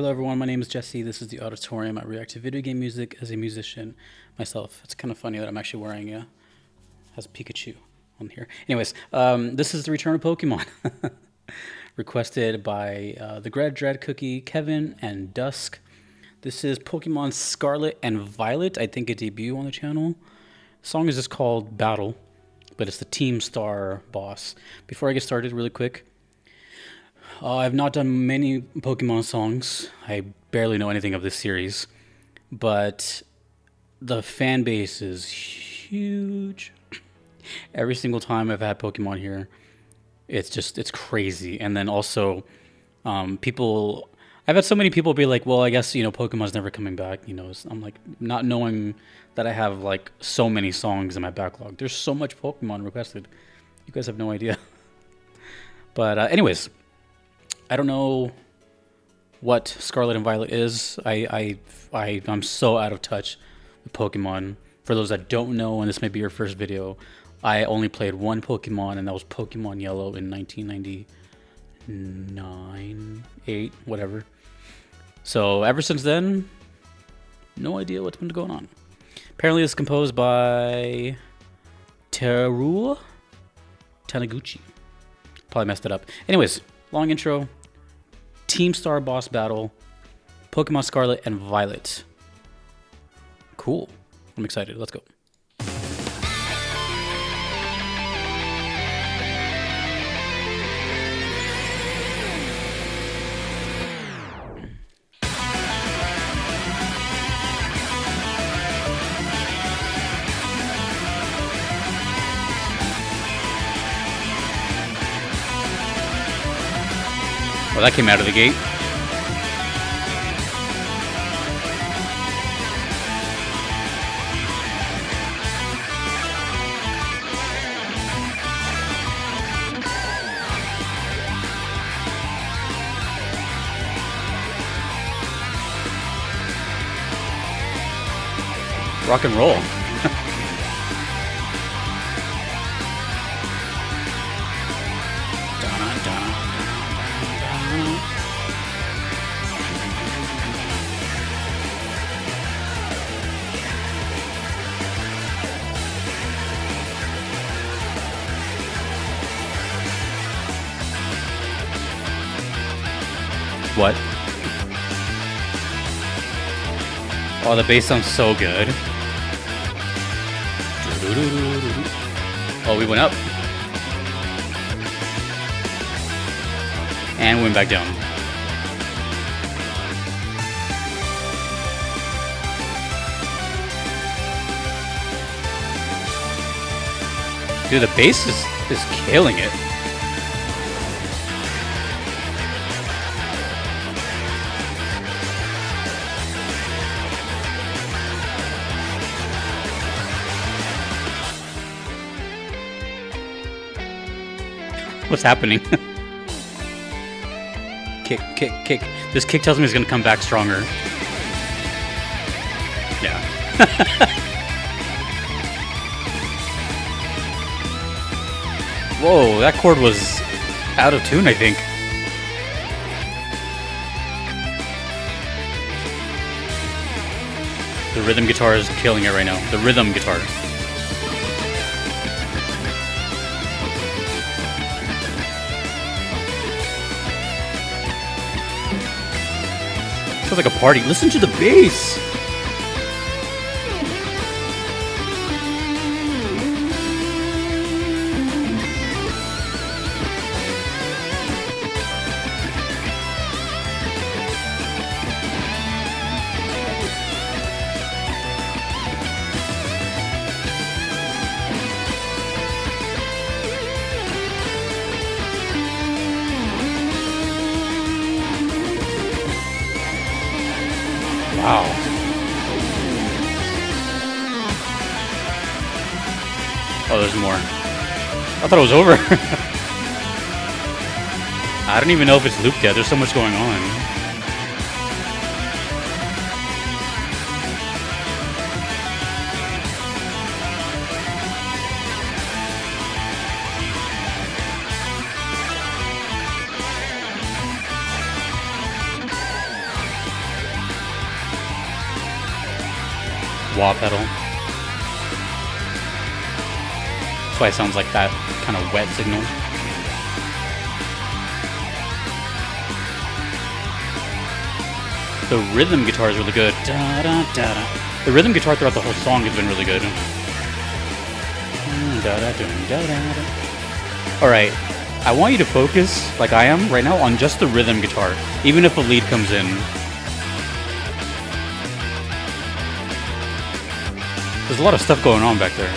Hello everyone, my name is Jesse. This is the Auditorium. I react to video game music as a musician myself. It's kind of funny that I'm actually wearing has a Pikachu on here. Anyways, this is the return of Pokemon. Requested by the Grad Dread Cookie, Kevin, and Dusk. This is Pokemon Scarlet and Violet. I think a debut on the channel. The song is just called Battle, but it's the Team Star boss. Before I get started, really quick, I've not done many Pokemon songs. I barely know anything of this series, but the fan base is huge. Every single time I've had Pokemon here, it's crazy. And then also, I've had so many people be like, well, I guess, Pokemon's never coming back. I'm like, not knowing that I have like so many songs in my backlog. There's so much Pokemon requested. You guys have no idea. But anyways, I don't know what Scarlet and Violet is. I'm so out of touch with Pokemon. For those that don't know, and this may be your first video, I only played one Pokemon, and that was Pokemon Yellow in 1999, 8, whatever. So ever since then, no idea what's been going on. Apparently it's composed by Teruo Taniguchi. Probably messed it up. Anyways, long intro. Team Star boss battle, Pokemon Scarlet and Violet. Cool. I'm excited. Let's go. Well, that came out of the gate. Rock and roll. What? Oh, the bass sounds so good. Oh, we went up. And we went back down. Dude, the bass is killing it. What's happening? Kick, kick, kick. This kick tells me he's gonna come back stronger. Yeah. Whoa, that chord was out of tune, I think. The rhythm guitar is killing it right now. The rhythm guitar. Sounds like a party. Listen to the bass. Wow. Oh, there's more. I thought it was over. I don't even know if it's looped yet. There's so much going on. wah pedal. That's why it sounds like that kind of wet signal. The rhythm guitar is really good. Da, da, da, da. The rhythm guitar throughout the whole song has been really good. Alright, I want you to focus, like I am right now, on just the rhythm guitar, even if the lead comes in. There's a lot of stuff going on back there.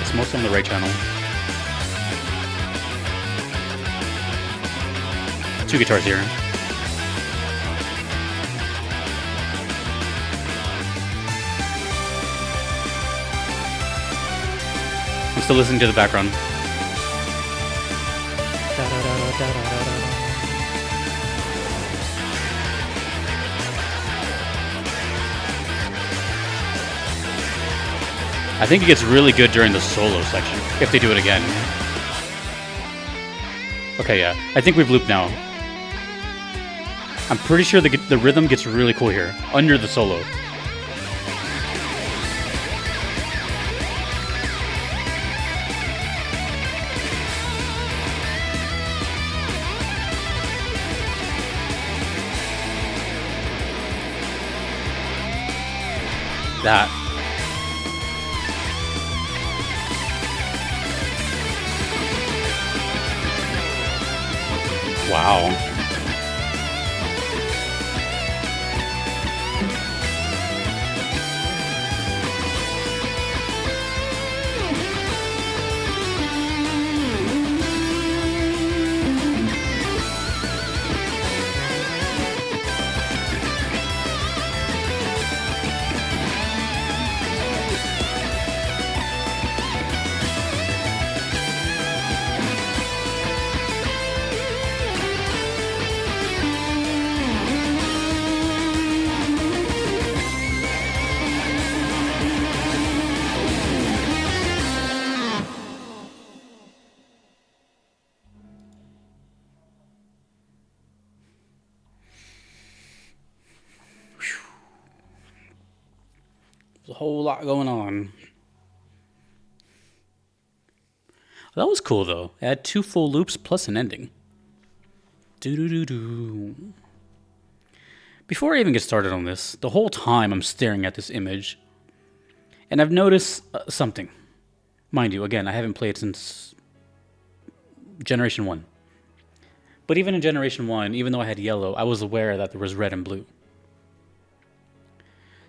It's mostly on the right channel. Two guitars here. I'm still listening to the background. I think it gets really good during the solo section, if they do it again. Okay, yeah. I think we've looped now. I'm pretty sure the rhythm gets really cool here, under the solo. That. Wow. There's a whole lot going on. That was cool, though. It had 2 full loops plus an ending. Do-do-do-do. Before I even get started on this, the whole time I'm staring at this image, and I've noticed something. Mind you, again, I haven't played since Generation 1. But even in Generation 1, even though I had yellow, I was aware that there was red and blue.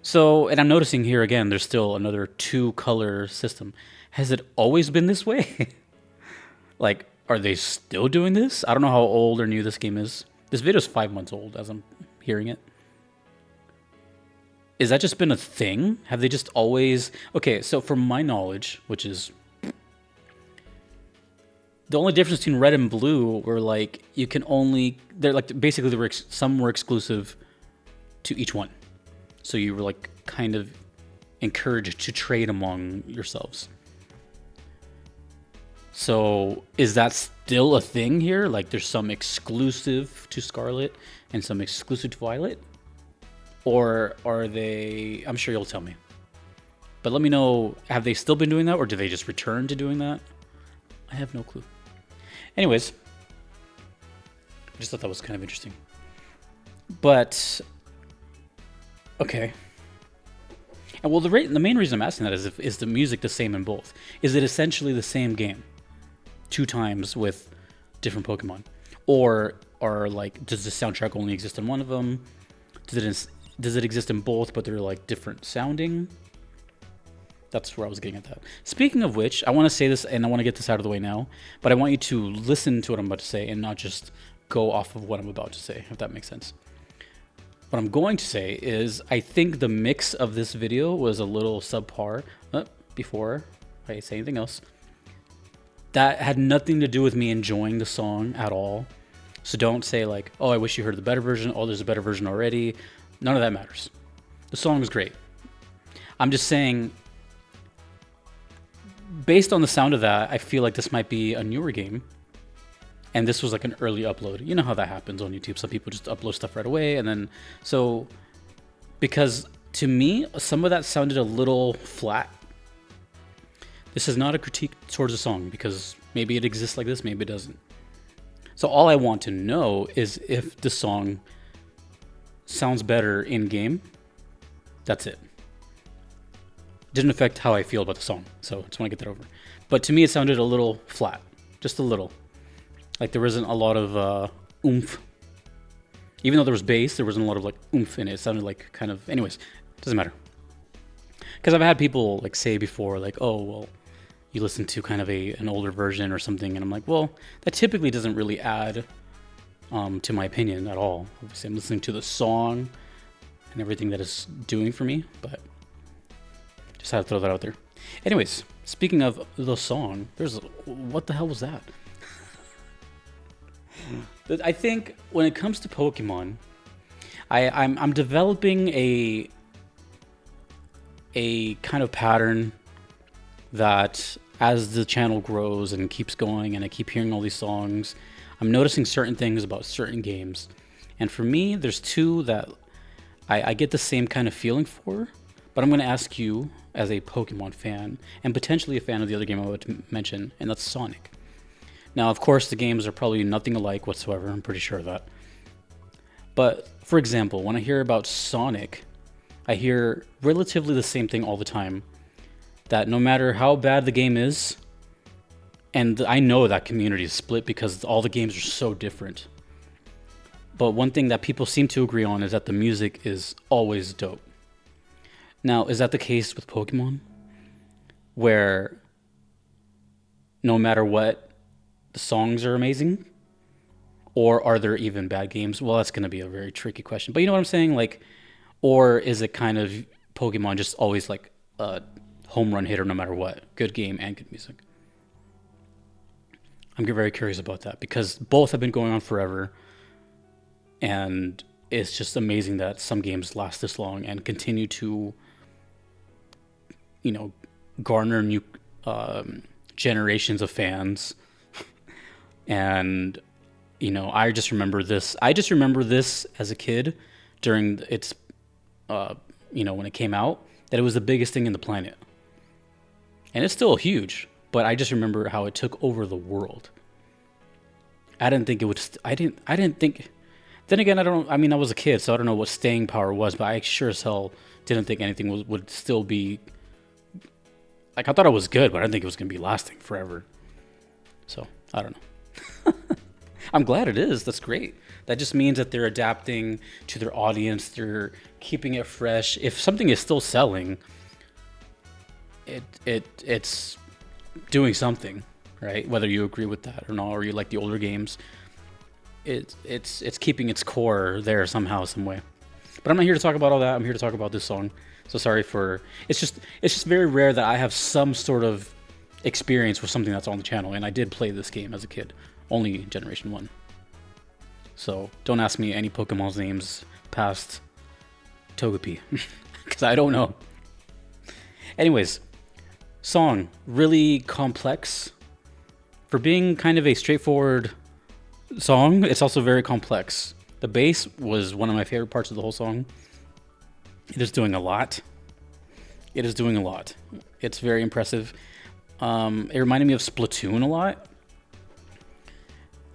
So, and I'm noticing here again, there's still another 2-color system. Has it always been this way? Like, are they still doing this? I don't know how old or new this game is. This video is 5 months old as I'm hearing it. Is that just been a thing? Have they just always... Okay, so from my knowledge, which is... The only difference between red and blue were like, you can only... They're like, basically, some were exclusive to each one. So you were like kind of encouraged to trade among yourselves. So is that still a thing here? Like there's some exclusive to Scarlet and some exclusive to Violet? Or are they... I'm sure you'll tell me. But let me know, have they still been doing that or do they just return to doing that? I have no clue. Anyways, I just thought that was kind of interesting. But... Okay. And well, the main reason I'm asking that is the music the same in both? Is it essentially the same game, 2 times with different Pokemon, or like does the soundtrack only exist in one of them? Does it exist in both, but they're like different sounding? That's where I was getting at that. Speaking of which, I want to say this, and I want to get this out of the way now, but I want you to listen to what I'm about to say and not just go off of what I'm about to say, if that makes sense. What I'm going to say is I think the mix of this video was a little subpar. Before I say anything else, that had nothing to do with me enjoying the song at all. So don't say like, oh, I wish you heard the better version. Oh, there's a better version already. None of that matters. The song is great. I'm just saying, based on the sound of that, I feel like this might be a newer game. And this was like an early upload. You know how that happens on YouTube. Some people just upload stuff right away. And then, so, because to me, some of that sounded a little flat. This is not a critique towards the song because maybe it exists like this, maybe it doesn't. So all I want to know is if the song sounds better in game. That's it. Didn't affect how I feel about the song, so I just want to get that over. But to me, it sounded a little flat, just a little. Like there wasn't a lot of oomph. Even though there was bass, there wasn't a lot of like oomph in it. It sounded like kind of, anyways, doesn't matter. Because I've had people like say before, like, oh, well, you listen to kind of an older version or something, and I'm like, well, that typically doesn't really add to my opinion at all. Obviously, I'm listening to the song and everything that it's doing for me, but just had to throw that out there. Anyways, speaking of the song, what the hell was that? I think when it comes to Pokemon, I'm developing a kind of pattern that as the channel grows and keeps going and I keep hearing all these songs, I'm noticing certain things about certain games. And for me, there's two that I get the same kind of feeling for, but I'm going to ask you as a Pokemon fan and potentially a fan of the other game I'm about to mention, and that's Sonic. Now, of course, the games are probably nothing alike whatsoever. I'm pretty sure of that. But, for example, when I hear about Sonic, I hear relatively the same thing all the time. That no matter how bad the game is, and I know that community is split because all the games are so different. But one thing that people seem to agree on is that the music is always dope. Now, is that the case with Pokemon? Where no matter what, the songs are amazing? Or are there even bad games? Well, that's going to be a very tricky question. But you know what I'm saying? Like, or is it kind of Pokemon just always like a home run hitter no matter what? Good game and good music. I'm very curious about that because both have been going on forever. And it's just amazing that some games last this long and continue to, garner new generations of fans. And, I just remember this as a kid during its, when it came out, that it was the biggest thing in the planet. And it's still huge, but I just remember how it took over the world. I didn't think it would, I didn't think, then again, I was a kid, so I don't know what staying power was, but I sure as hell didn't think anything would still be, like, I thought it was good, but I didn't think it was going to be lasting forever. So, I don't know. I'm glad it is. That's great. That just means that they're adapting to their audience. They're keeping it fresh. If something is still selling, it's doing something, right? Whether you agree with that or not, or you like the older games, it's keeping its core there somehow, some way. But I'm not here to talk about all that. I'm here to talk about this song. So sorry for it's just very rare that I have some sort of experience with something that's on the channel, and I did play this game as a kid, only Generation 1. So don't ask me any Pokemon's names past Togepi, because I don't know. Anyways, song, really complex. For being kind of a straightforward song, it's also very complex. The bass was one of my favorite parts of the whole song. It is doing a lot. It's very impressive. It reminded me of Splatoon a lot.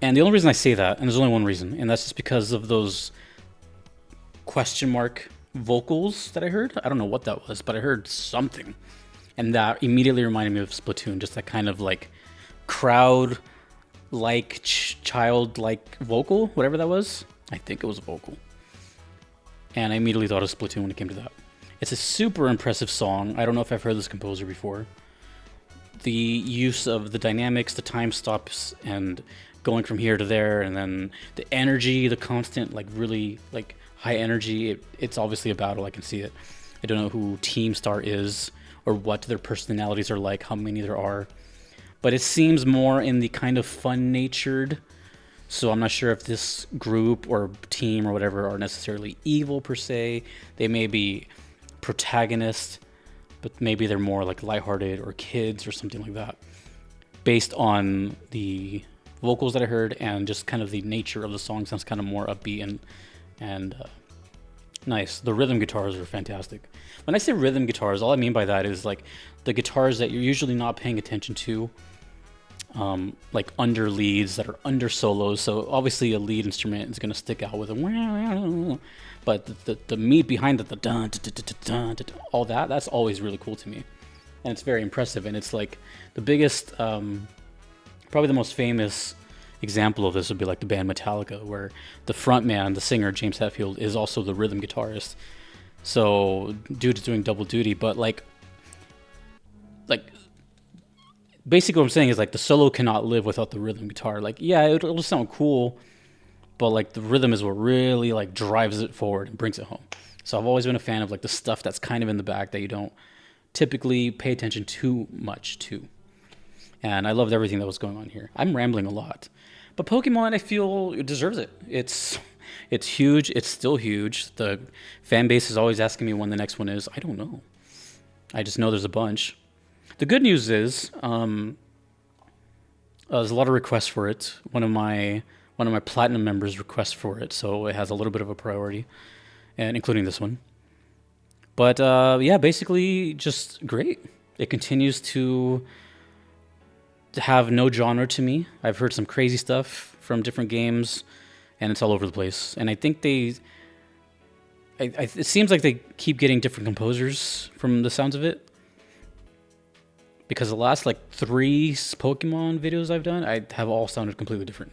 And the only reason I say that, and there's only one reason, and that's just because of those question mark vocals that I heard. I don't know what that was, but I heard something. And that immediately reminded me of Splatoon, just that kind of like crowd-like, child-like vocal, whatever that was. I think it was a vocal. And I immediately thought of Splatoon when it came to that. It's a super impressive song. I don't know if I've heard this composer before. The use of the dynamics, the time stops, and going from here to there, and then the energy, the constant, like really like high energy. It's obviously a battle. I can see it. I don't know who Team Star is or what their personalities are like, how many there are. But it seems more in the kind of fun-natured. So I'm not sure if this group or team or whatever are necessarily evil per se. They may be protagonists, but maybe they're more like lighthearted or kids or something like that. Based on the vocals that I heard and just kind of the nature of the song, sounds kind of more upbeat and Nice. The rhythm guitars are fantastic. When I say rhythm guitars, all I mean by that is like the guitars that you're usually not paying attention to, like under leads that are under solos. So obviously a lead instrument is going to stick out with a, but the meat behind it, the dun, dun, dun, dun, dun, dun, all that's always really cool to me, and it's very impressive. And it's like the biggest, probably the most famous example of this would be like the band Metallica, where the front man, the singer James Hetfield, is also the rhythm guitarist. So dude's doing double duty, but like basically what I'm saying is like the solo cannot live without the rhythm guitar. Like, yeah, it'll sound cool, but like the rhythm is what really like drives it forward and brings it home. So I've always been a fan of like the stuff that's kind of in the back that you don't typically pay attention too much to. And I loved everything that was going on here. I'm rambling a lot, but Pokemon, I feel it deserves it. It's huge. It's still huge. The fan base is always asking me when the next one is. I don't know. I just know there's a bunch. The good news is there's a lot of requests for it. One of my platinum members requests for it, so it has a little bit of a priority, and including this one. But yeah, basically just great. It continues to have no genre to me. I've heard some crazy stuff from different games, and it's all over the place. And I think it seems like they keep getting different composers from the sounds of it. Because the last like 3 Pokemon videos I've done, I have all sounded completely different.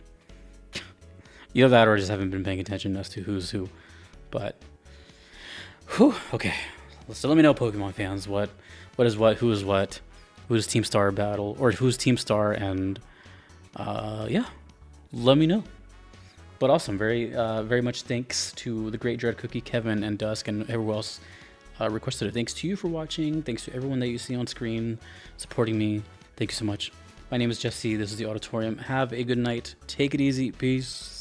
Either that or I just haven't been paying attention as to who's who. But, whew, okay. So let me know, Pokemon fans, what is what, who is what, who's Team Star battle, or who's Team Star, and yeah, let me know. But awesome, very much thanks to the Great Dread Cookie, Kevin, and Dusk, and everyone else requested it. Thanks to you for watching. Thanks to everyone that you see on screen supporting me. Thank you so much. My name is Jesse. This is the Auditorium. Have a good night. Take it easy. Peace.